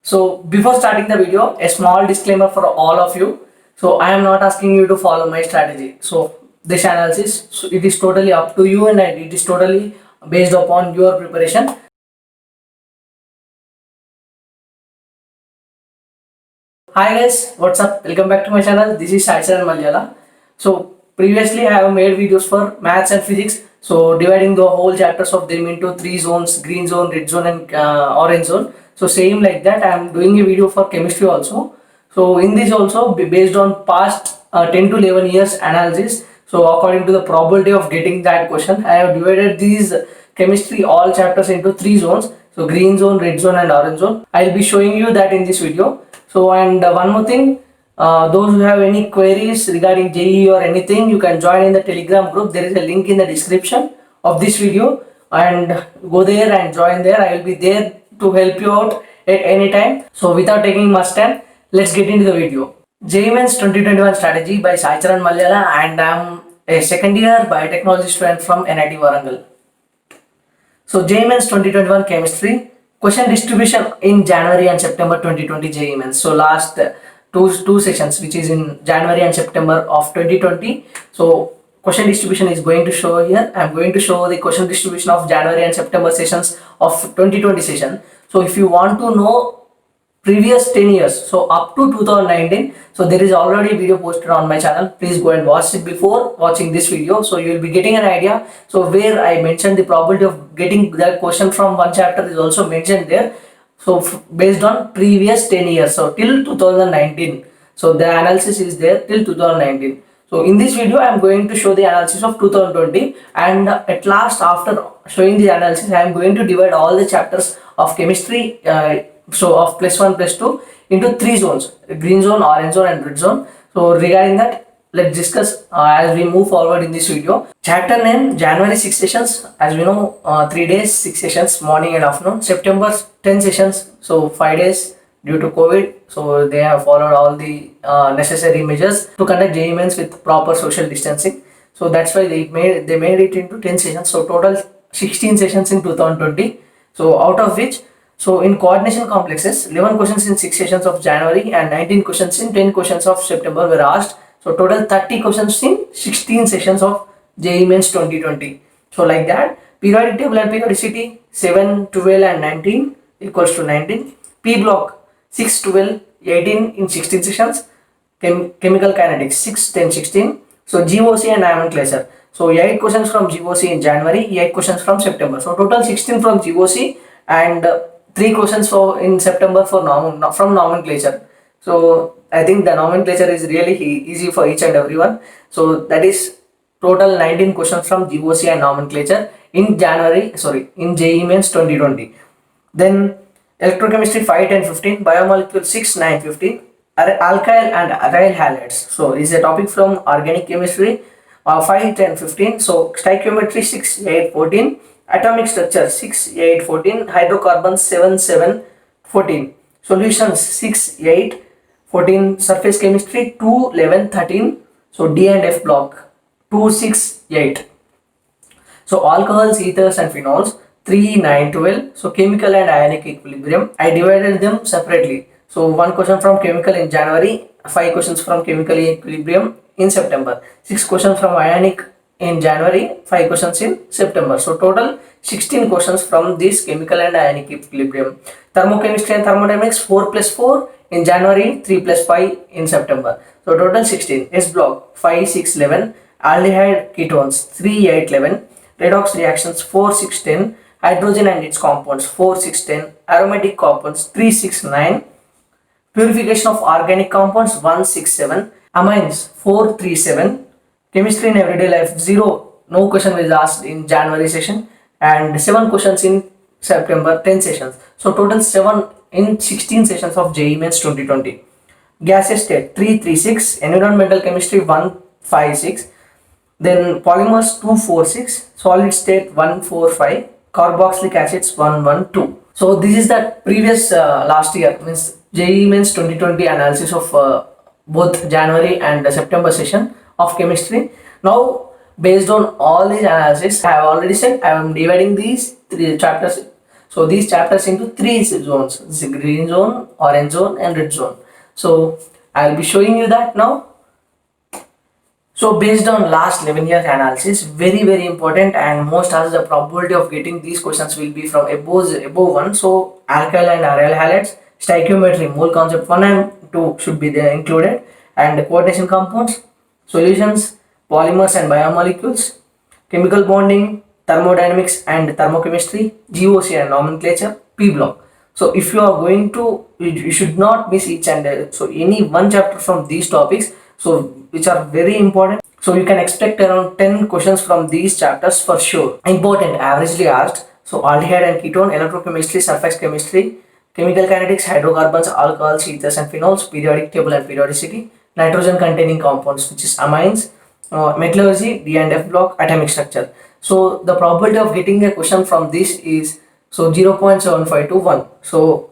So before starting the video, a small disclaimer for all of you. So I am not asking you to follow my strategy. So this analysis, so it is totally up to you and it is totally based upon your preparation. Hi guys, what's up? Welcome back to my channel. This is Sai Malyala. So previously I have made videos for maths and physics. So dividing the whole chapters of them into three zones: green zone, red zone, and orange zone. So same like that, I am doing a video for chemistry also. So in this also based on past 10 to 11 years analysis. So according to the probability of getting that question, I have divided these chemistry all chapters into three zones. So green zone, red zone, and orange zone. I'll be showing you that in this video. So and one more thing, those who have any queries regarding JEE or anything, you can join in the Telegram group. There is a link in the description of this video, and go there and join there. I will be there to help you out at any time. So without taking much time, let's get into the video. JEE Mains 2021 strategy by Sai Charan Malyala, and I'm a second year biotechnology student from NIT Warangal. So JEE Mains 2021 chemistry question distribution in January and September 2020 JEE Mains. So last two sessions, which is in January and September of 2020. So question distribution is going to show here. I'm going to show the question distribution of January and September sessions of 2020 session. So if you want to know previous 10 years, so up to 2019, so there is already video posted on my channel. Please go and watch it before watching this video, so you will be getting an idea. So where I mentioned the probability of getting that question from one chapter is also mentioned there. So based on previous 10 years, so till 2019, so the analysis is there till 2019. So in this video, I am going to show the analysis of 2020, and at last, after showing the analysis, I am going to divide all the chapters of chemistry, so of +1, +2 into three zones: green zone, orange zone, and red zone. So regarding that, let's discuss as we move forward in this video. Chapter name: January 6 sessions. As we know, 3 days, 6 sessions, morning and afternoon. September 10 sessions, so 5 days due to COVID. So they have followed all the necessary measures to conduct JEE Mains with proper social distancing. So that's why they made it into 10 sessions. So total 16 sessions in 2020. So out of which, so in coordination complexes, 11 questions in 6 sessions of January and 19 questions in 10 questions of September were asked. So total 30 questions in 16 sessions of JEE Mains 2020. So like that, periodic table and periodicity 7, 12 and 19 equals to 19. P block 6, 12, 18 in 16 sessions. Chemical kinetics 6, 10, 16. So GOC and nomenclature. So 8 questions from GOC in January, 8 questions from September. So total 16 from GOC and 3 questions for in September for from nomenclature. So I think the nomenclature is really easy for each and everyone. So that is total 19 questions from GOC and nomenclature in in JEE Mains 2020. Then electrochemistry 5, 10, 15, biomolecule 6, 9, 15, alkyl and aryl halides. So this is a topic from organic chemistry 5, 10, 15. So stoichiometry 6, 8, 14. Atomic structure 6, 8, 14. Hydrocarbons 7, 7, 14. Solutions 6, 8, 14. Surface chemistry 2, 11, 13. So D and F block 2, 6, 8. So alcohols, ethers and phenols 3, 9, 12. So chemical and ionic equilibrium, I divided them separately. So one question from chemical in January, 5 questions from chemical equilibrium in September, 6 questions from ionic in January, 5 questions in September. So total 16 questions from this chemical and ionic equilibrium. Thermochemistry and thermodynamics 4 + 4 in January, 3 + 5 in September. So total 16. S block 5, 6, 11. Aldehyde ketones 3, 8, 11. Redox reactions 4, 6, 10. Hydrogen and its compounds 4, 6, 10. Aromatic compounds 3, 6, 9. Purification of organic compounds 1, 6, 7. Amines 4, 3, 7. Chemistry in everyday life 0. No question was asked in January session, and 7 questions in September, 10 sessions. So total 7 in 16 sessions of JEE Mains 2020. Gaseous state 3, 3, 6. Environmental chemistry 1, 5, 6. Then polymers 2, 4, 6. Solid state 1, 4, 5. Carboxylic acids 1, 1, 2. So this is the previous last year, means JEE Mains 2020 analysis of both January and September session of chemistry. Now based on all these analysis, I have already said I am dividing these three chapters So these chapters into three zones: the green zone, orange zone, and red zone. So I'll be showing you that now. So based on last 11 years analysis, very important, and most as the probability of getting these questions will be from above one. So alkyl and aryl halides, stoichiometry, mole concept 1 and 2 should be there included, and coordination compounds, solutions, polymers and biomolecules, chemical bonding, thermodynamics and thermochemistry, GOC and nomenclature, P block. So if you are going to, you should not miss each and so any one chapter from these topics, so which are very important. So you can expect around 10 questions from these chapters for sure. Important, averagely asked. So aldehyde and ketone, electrochemistry, surface chemistry, chemical kinetics, hydrocarbons, alcohols, ethers and phenols, periodic table and periodicity, nitrogen containing compounds which is amines, metallurgy, D and F block, atomic structure. So the probability of getting a question from this is 0.75 to 1. So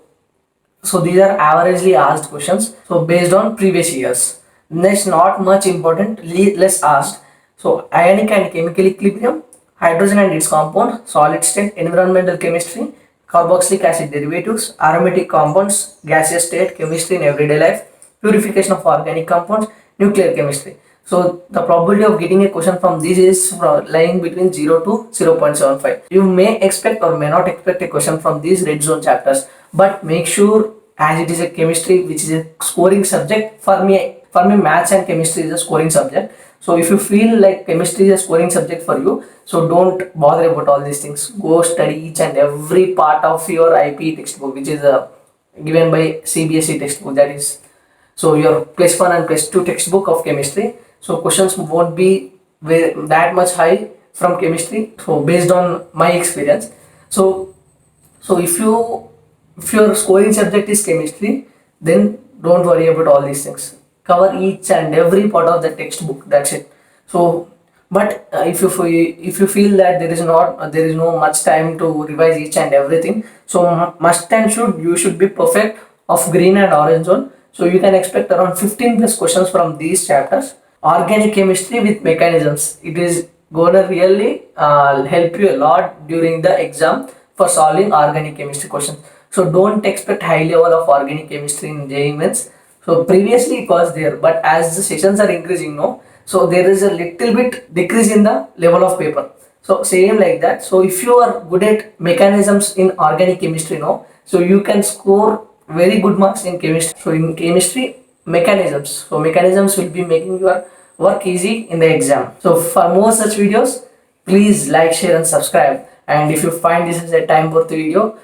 these are averagely asked questions. So based on previous years. Next, not much important, less asked. So ionic and chemical equilibrium, hydrogen and its compound, solid state, environmental chemistry, carboxylic acid derivatives, aromatic compounds, gaseous state, chemistry in everyday life, purification of organic compounds, nuclear chemistry. So the probability of getting a question from this is lying between 0 to 0.75. You may expect or may not expect a question from these red zone chapters, but make sure, as it is a chemistry which is a scoring subject, for me maths and chemistry is a scoring subject. So if you feel like chemistry is a scoring subject for you, so don't bother about all these things. Go study each and every part of your IP textbook, which is given by CBSE textbook, that is, so your plus 1 and plus 2 textbook of chemistry. So questions won't be that much high from chemistry, so based on my experience. So if your scoring subject is chemistry, then don't worry about all these things. Cover each and every part of the textbook, that's it. So but if you feel that there is no much time to revise each and everything, so must and should be perfect of green and orange zone. So you can expect around 15 plus questions from these chapters. Organic chemistry with mechanisms, it is gonna really help you a lot during the exam for solving organic chemistry questions. So don't expect high level of organic chemistry in JEE Mains. So previously it was there, but as the sessions are increasing now, so there is a little bit decrease in the level of paper. So same like that. So if you are good at mechanisms in organic chemistry now, so you can score very good marks in chemistry. So in chemistry, mechanisms. So mechanisms will be making your work easy in the exam. So for more such videos, please like, share and subscribe. And if you find this is a time worth video,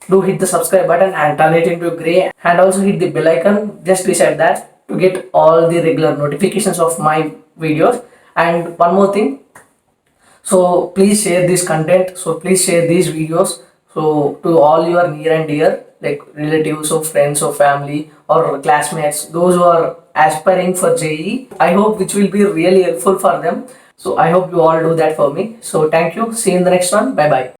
do hit the subscribe button and turn it into gray, and also hit the bell icon just beside that to get all the regular notifications of my videos. And one more thing, so please share this content, so please share these videos so to all your near and dear, like relatives or friends or family or classmates, those who are aspiring for JEE. I hope which will be really helpful for them. So I hope you all do that for me. So thank you, see you in the next one, bye bye.